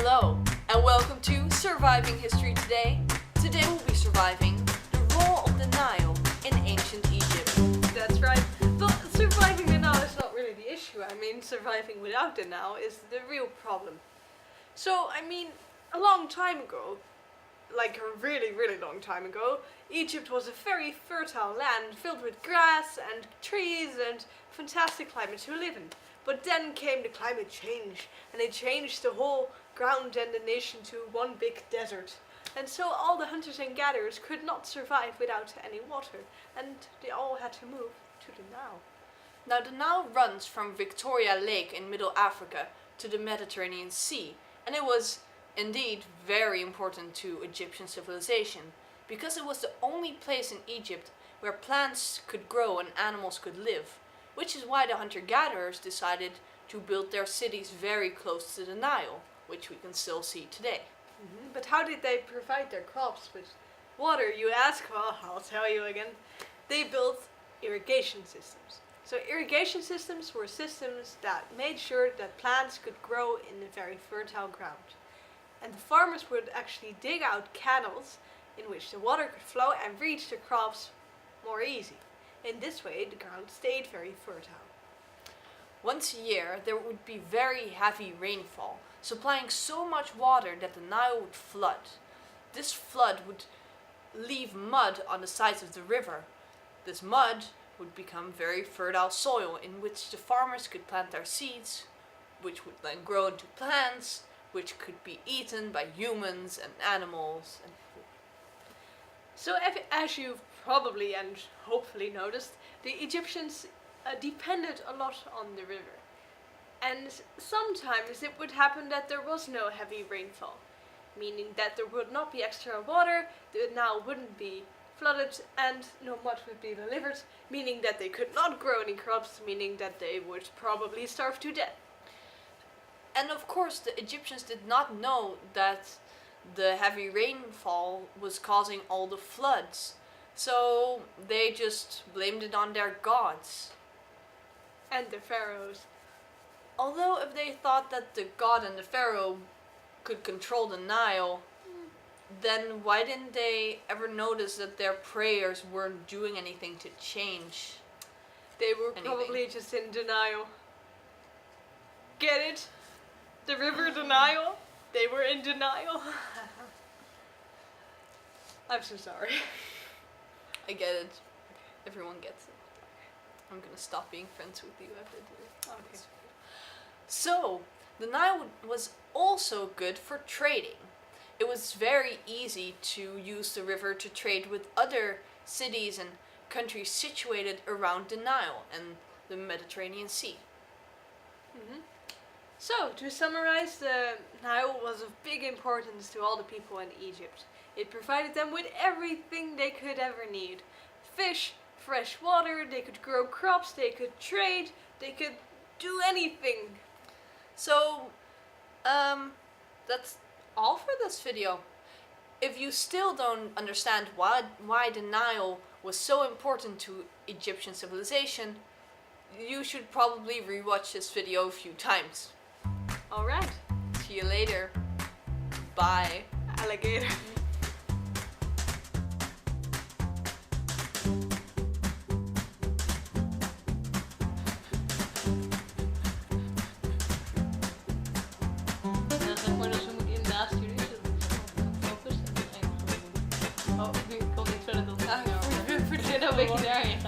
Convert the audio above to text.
Hello, and welcome to Surviving History Today. Today we'll be surviving the role of the Nile in ancient Egypt. That's right. But surviving the Nile is not really the issue. I mean, surviving without the Nile is the real problem. So, a long time ago, like a really, really long time ago, Egypt was a very fertile land filled with grass and trees and fantastic climate to live in. But then came the climate change, and it changed the whole ground and the nation to one big desert. And so all the hunters and gatherers could not survive without any water, and they all had to move to the Nile. Now the Nile runs from Victoria Lake in Middle Africa to the Mediterranean Sea, and it was indeed very important to Egyptian civilization, because it was the only place in Egypt where plants could grow and animals could live, which is why the hunter-gatherers decided to build their cities very close to the Nile, which we can still see today. But how did they provide their crops with water, you ask? Well, I'll tell you again. They built irrigation systems. So irrigation systems were systems that made sure that plants could grow in the very fertile ground. And the farmers would actually dig out canals in which the water could flow and reach the crops more easy. In this way, the ground stayed very fertile. Once a year, there would be very heavy rainfall, supplying so much water that the Nile would flood. This flood would leave mud on the sides of the river. This mud would become very fertile soil in which the farmers could plant their seeds, which would then grow into plants, which could be eaten by humans and animals and food. So as you've probably and hopefully noticed, the Egyptians depended a lot on the river. And sometimes it would happen that there was no heavy rainfall, meaning that there would not be extra water, the Nile wouldn't be flooded, and no mud would be delivered, meaning that they could not grow any crops, meaning that they would probably starve to death. And of course, the Egyptians did not know that the heavy rainfall was causing all the floods. So they just blamed it on their gods. And the pharaohs. Although if they thought that the god and the pharaoh could control the Nile, then why didn't they ever notice that their prayers weren't doing anything to change? They were anything? Probably just in denial. Get it? The river, the Nile? They were in denial. I'm so sorry. I get it. Everyone gets it. I'm gonna stop being friends with you after this. Okay. So, the Nile was also good for trading. It was very easy to use the river to trade with other cities and countries situated around the Nile and the Mediterranean Sea. So, to summarize, the Nile was of big importance to all the people in Egypt. It provided them with everything they could ever need. Fish, fresh water, they could grow crops, they could trade, they could do anything. So, that's all for this video. If you still don't understand why the Nile was so important to Egyptian civilization, you should probably rewatch this video a few times. Alright. See you later. Bye. Alligator. Een beetje daarin.